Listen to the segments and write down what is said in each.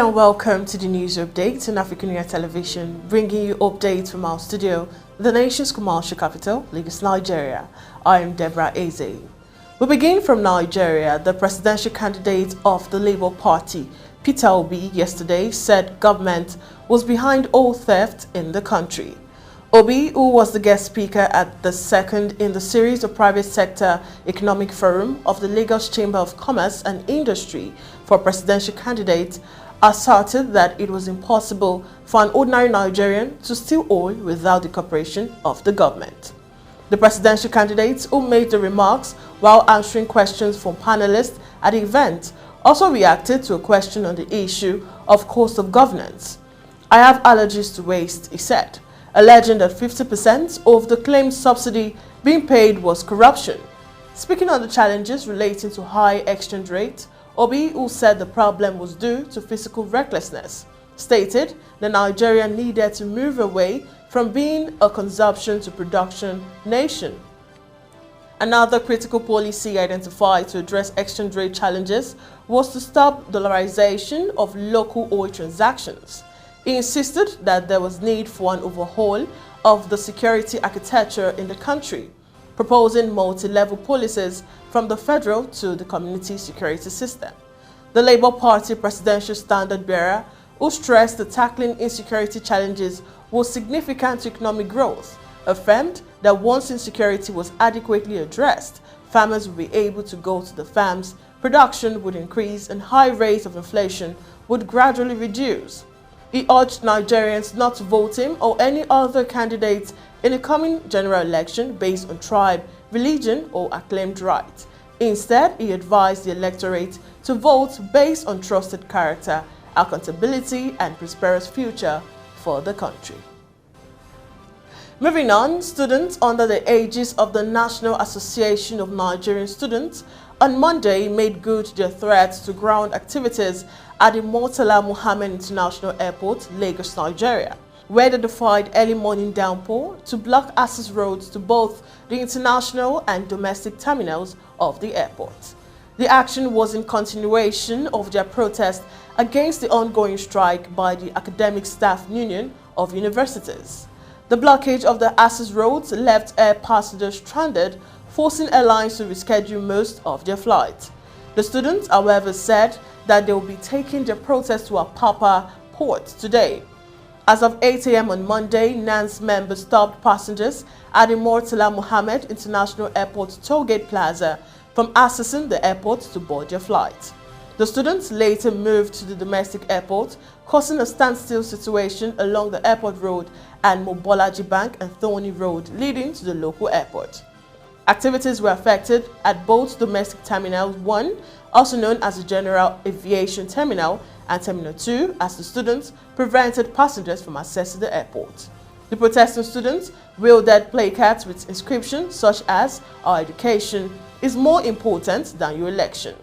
and welcome to the news update on AFRICUNIA television, bringing you updates from our studio, the nation's commercial capital, Lagos, Nigeria. I am Deborah Ezeh. We begin from Nigeria. The presidential candidate of the Labour Party, Peter Obi, yesterday said government was behind all theft in the country. Obi, who was the guest speaker at the second in the series of private sector economic forum of the Lagos Chamber of Commerce and Industry for presidential candidates, asserted that it was impossible for an ordinary Nigerian to steal oil without the cooperation of the government. The presidential candidates who made the remarks while answering questions from panelists at the event also reacted to a question on the issue of cost of governance. "I have allergies to waste," he said, alleging that 50% of the claimed subsidy being paid was corruption. Speaking on the challenges relating to high exchange rate, Obi, who said the problem was due to fiscal recklessness, stated that Nigeria needed to move away from being a consumption to production nation. Another critical policy identified to address exchange rate challenges was to stop dollarization of local oil transactions. He insisted that there was need for an overhaul of the security architecture in the country, proposing multi-level policies from the federal to the community security system. The Labour Party presidential standard bearer, who stressed that tackling insecurity challenges was significant to economic growth, affirmed that once insecurity was adequately addressed, farmers would be able to go to the farms, production would increase, and high rates of inflation would gradually reduce. He urged Nigerians not to vote him or any other candidates in the coming general election based on tribe, religion, or acclaimed right. Instead, he advised the electorate to vote based on trusted character, accountability, and prosperous future for the country. Moving on, students under the aegis of the National Association of Nigerian Students on Monday made good their threats to ground activities at the Murtala Muhammed International Airport, Lagos, Nigeria, where they defied early morning downpour to block access roads to both the international and domestic terminals of the airport. The action was in continuation of their protest against the ongoing strike by the Academic Staff Union of Universities. The blockage of the access roads left air passengers stranded, forcing airlines to reschedule most of their flights. The students, however, said that they will be taking their protest to Apapa port today. As of 8 a.m. on Monday, NANS members stopped passengers at the Murtala Muhammed International Airport Tollgate Plaza from accessing the airport to board their flight. The students later moved to the domestic airport, causing a standstill situation along the airport road and Mobolaji Bank and Thorny Road leading to the local airport. Activities were affected at both domestic Terminal 1, also known as the General Aviation Terminal, and Terminal 2, as the students prevented passengers from accessing the airport. The protesting students wielded placards with inscriptions such as "Our education is more important than your election,"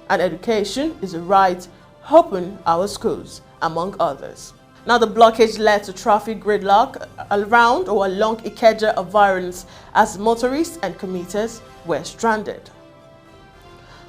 and "Education is a right, open our schools," among others. Now, the blockage led to traffic gridlock around or along Ikeja environs as motorists and commuters were stranded.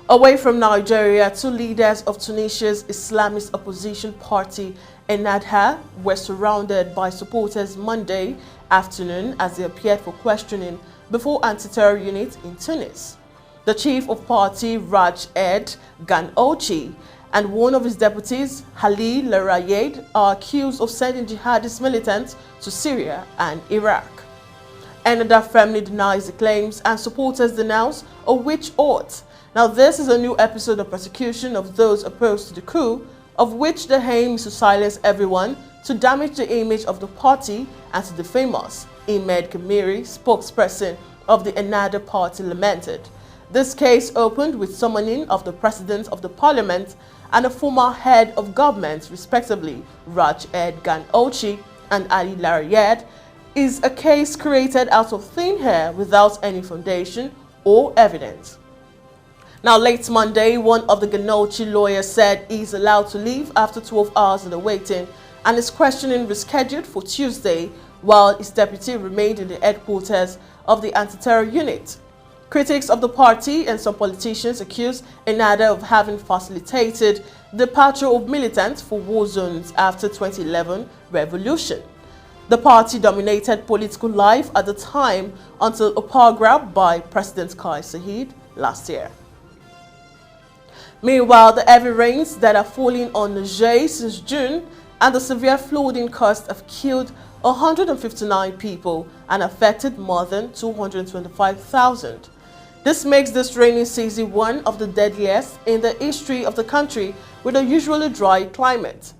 Away from Nigeria, two leaders of Tunisia's Islamist opposition party, Ennahda, were surrounded by supporters Monday afternoon as they appeared for questioning before anti-terror units in Tunis. The chief of party, Raj-Ed Ghanouchi, and one of his deputies, Halil Larayed, are accused of sending jihadist militants to Syria and Iraq. Ennahda firmly denies the claims, and supporters denounce a witch hunt. Now, this is a new episode of persecution of those opposed to the coup, of which the aim is to silence everyone, to damage the image of the party, and to defame us, Ahmed Kamiri, spokesperson of the Ennahda party, lamented. This case opened with summoning of the President of the Parliament and a former head of government, respectively, Raj-Ed Ghanouchi and Ali Larayed, is a case created out of thin air without any foundation or evidence. Now, late Monday, one of the Ghanouchi lawyers said he is allowed to leave after 12 hours in the waiting, and his questioning rescheduled for Tuesday, while his deputy remained in the headquarters of the anti-terror unit. Critics of the party and some politicians accuse Ennahda of having facilitated departure of militants for war zones after 2011 revolution. The party dominated political life at the time until a power grab by President Kais Saied last year. Meanwhile, the heavy rains that are falling on Niger since June and the severe flooding costs have killed 159 people and affected more than 225,000. This makes this rainy season one of the deadliest in the history of the country with a usually dry climate.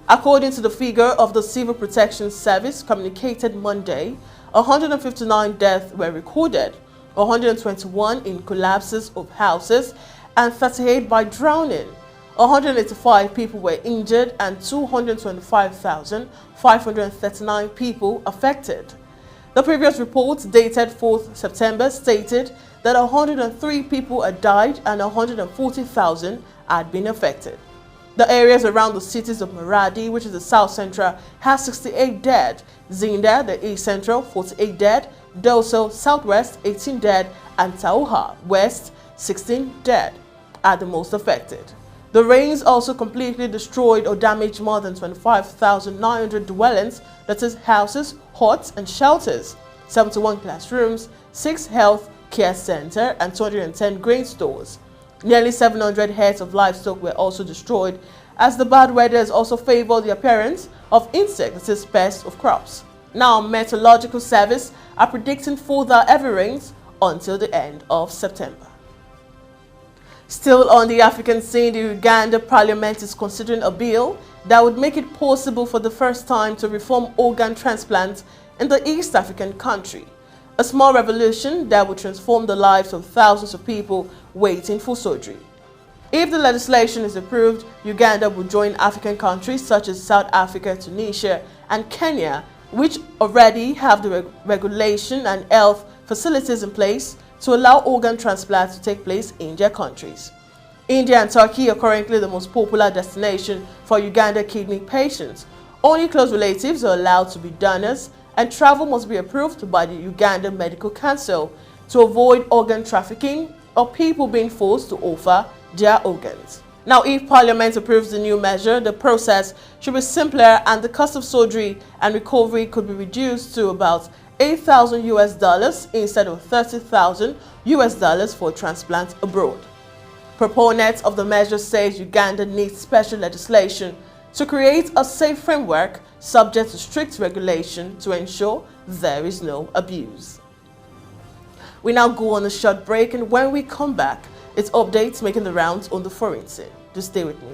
According to the figure of the Civil Protection Service communicated Monday, 159 deaths were recorded, 121 in collapses of houses and 38 by drowning. 185 people were injured and 225,539 people affected. The previous report, dated 4th September, stated that 103 people had died and 140,000 had been affected. The areas around the cities of Maradi, which is the south central, has 68 dead, Zinda, the east central, 48 dead, Doso, southwest, 18 dead, and Tauha, west, 16 dead, are the most affected. The rains also completely destroyed or damaged more than 25,900 dwellings, that is houses, huts and shelters, 71 classrooms, 6 health care centers and 210 grain stores. Nearly 700 heads of livestock were also destroyed, as the bad weather has also favored the appearance of insects, that is pests of crops. Now, Meteorological Service are predicting further heavy rains until the end of September. Still on the African scene, the Uganda Parliament is considering a bill that would make it possible for the first time to reform organ transplants in the East African country. A small revolution that would transform the lives of thousands of people waiting for surgery. If the legislation is approved, Uganda will join African countries such as South Africa, Tunisia, and Kenya, which already have the regulation and health facilities in place to allow organ transplants to take place in their countries. India and Turkey are currently the most popular destination for Uganda kidney patients. Only close relatives are allowed to be donors, and travel must be approved by the Uganda Medical Council to avoid organ trafficking or people being forced to offer their organs. Now, if Parliament approves the new measure, the process should be simpler and the cost of surgery and recovery could be reduced to about $8,000 instead of $30,000 for transplant abroad. Proponents of the measure say Uganda needs special legislation to create a safe framework subject to strict regulation to ensure there is no abuse. We now go on a short break, and when we come back, it's updates making the rounds on the foreign scene. Just stay with me.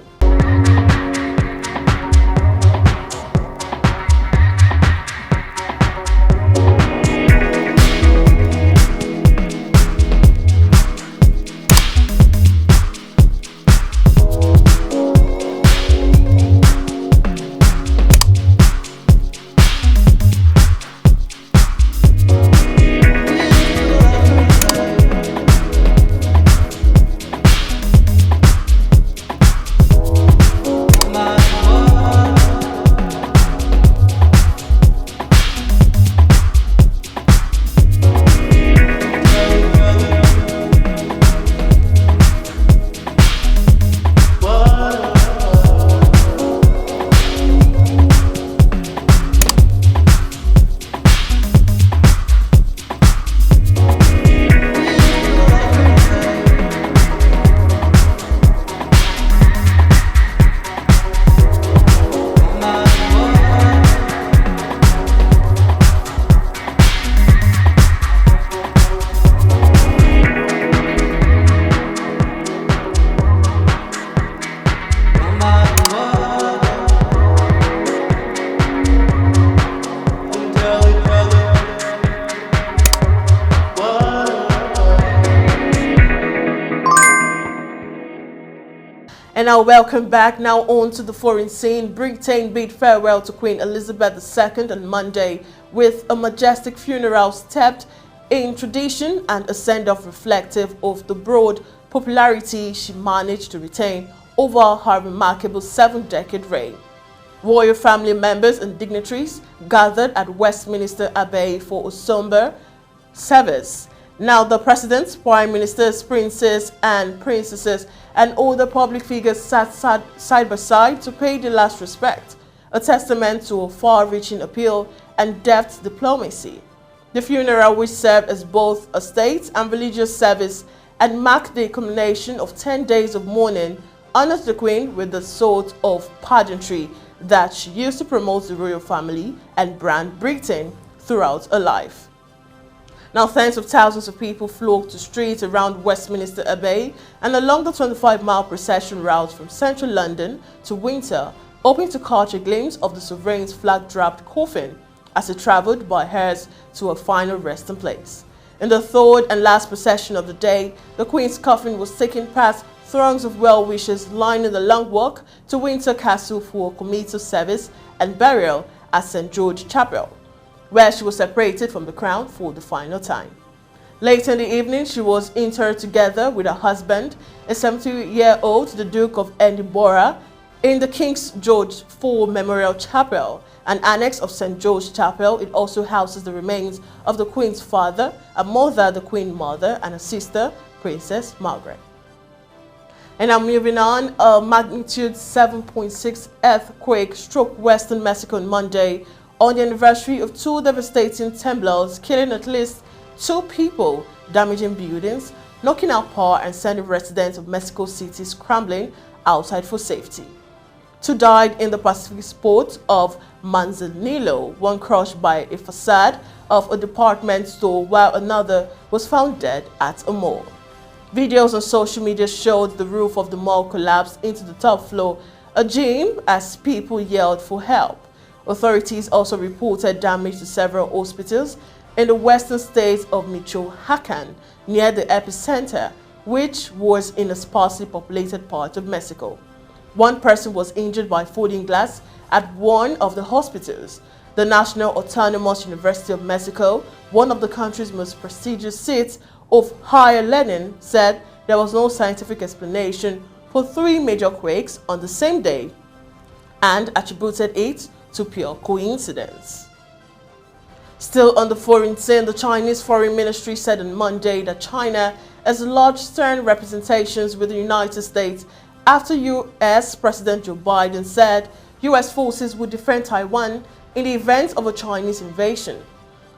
And now welcome back. Now on to the foreign scene. Britain bid farewell to Queen Elizabeth II on Monday with a majestic funeral steeped in tradition and a send-off reflective of the broad popularity she managed to retain over her remarkable 7-decade reign. Royal family members and dignitaries gathered at Westminster Abbey for a somber service. Now, the presidents, prime ministers, princes and princesses, and other public figures sat side by side to pay the last respect, a testament to a far-reaching appeal and deft diplomacy. The funeral, which served as both a state and religious service and marked the culmination of 10 days of mourning, honors the Queen with the sort of pageantry that she used to promote the royal family and brand Britain throughout her life. Now, tens of thousands of people flocked to streets around Westminster Abbey and along the 25-mile procession route from central London to Windsor, hoping to catch a glimpse of the sovereign's flag-draped coffin as it travelled by hearse to a final resting place. In the third and last procession of the day, the Queen's coffin was taken past throngs of well-wishers lining the long walk to Windsor Castle for a committal service and burial at St. George Chapel, where she was separated from the crown for the final time. Later in the evening, she was interred together with her husband, a 70-year-old, the Duke of Edinburgh, in the King George IV Memorial Chapel, an annex of St. George Chapel. It also houses the remains of the Queen's father, a mother, the Queen Mother, and a sister, Princess Margaret. And now moving on, a magnitude 7.6 earthquake struck Western Mexico on Monday on the anniversary of two devastating temblors, killing at least 2 people, damaging buildings, knocking out power, and sending residents of Mexico City scrambling outside for safety. 2 died in the Pacific port of Manzanillo, one crushed by a facade of a department store, while another was found dead at a mall. Videos on social media showed the roof of the mall collapsed into the top floor, a gym, as people yelled for help. Authorities also reported damage to several hospitals in the western state of Michoacan, near the epicenter, which was in a sparsely populated part of Mexico. 1 person was injured by falling glass at one of the hospitals. The National Autonomous University of Mexico, one of the country's most prestigious seats of higher learning, said there was no scientific explanation for 3 major quakes on the same day and attributed it to pure coincidence. Still on the foreign scene, the Chinese Foreign Ministry said on Monday that China has lodged stern representations with the United States after U.S. President Joe Biden said U.S. forces would defend Taiwan in the event of a Chinese invasion.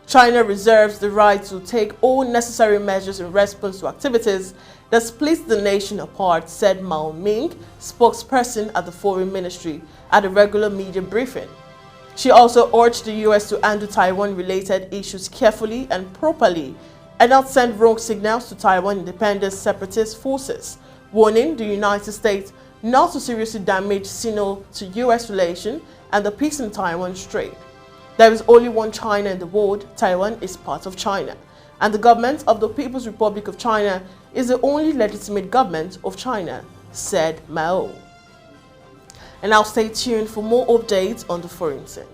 China reserves the right to take all necessary measures in response to activities that split the nation apart, said Mao Ming, spokesperson at the Foreign Ministry, at a regular media briefing. She also urged the U.S. to handle Taiwan-related issues carefully and properly and not send wrong signals to Taiwan independent separatist forces, warning the United States not to seriously damage Sino to U.S. relations and the peace in Taiwan Strait. There is only one China in the world. Taiwan is part of China, and the government of the People's Republic of China is the only legitimate government of China, said Mao. And now stay tuned for more updates on the foreign scene.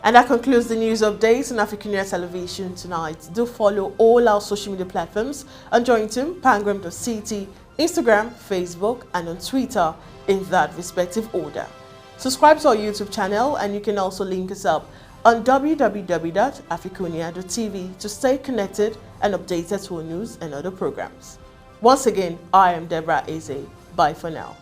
And that concludes the news updates on AFRICUNIA television tonight. Do follow all our social media platforms and join team pangram.ct, Instagram, Facebook, and on Twitter in that respective order. Subscribe to our YouTube channel, and you can also link us up on www.africunia.tv to stay connected and updated to our news and other programs. Once again, I am Deborah Ezeh. Bye for now.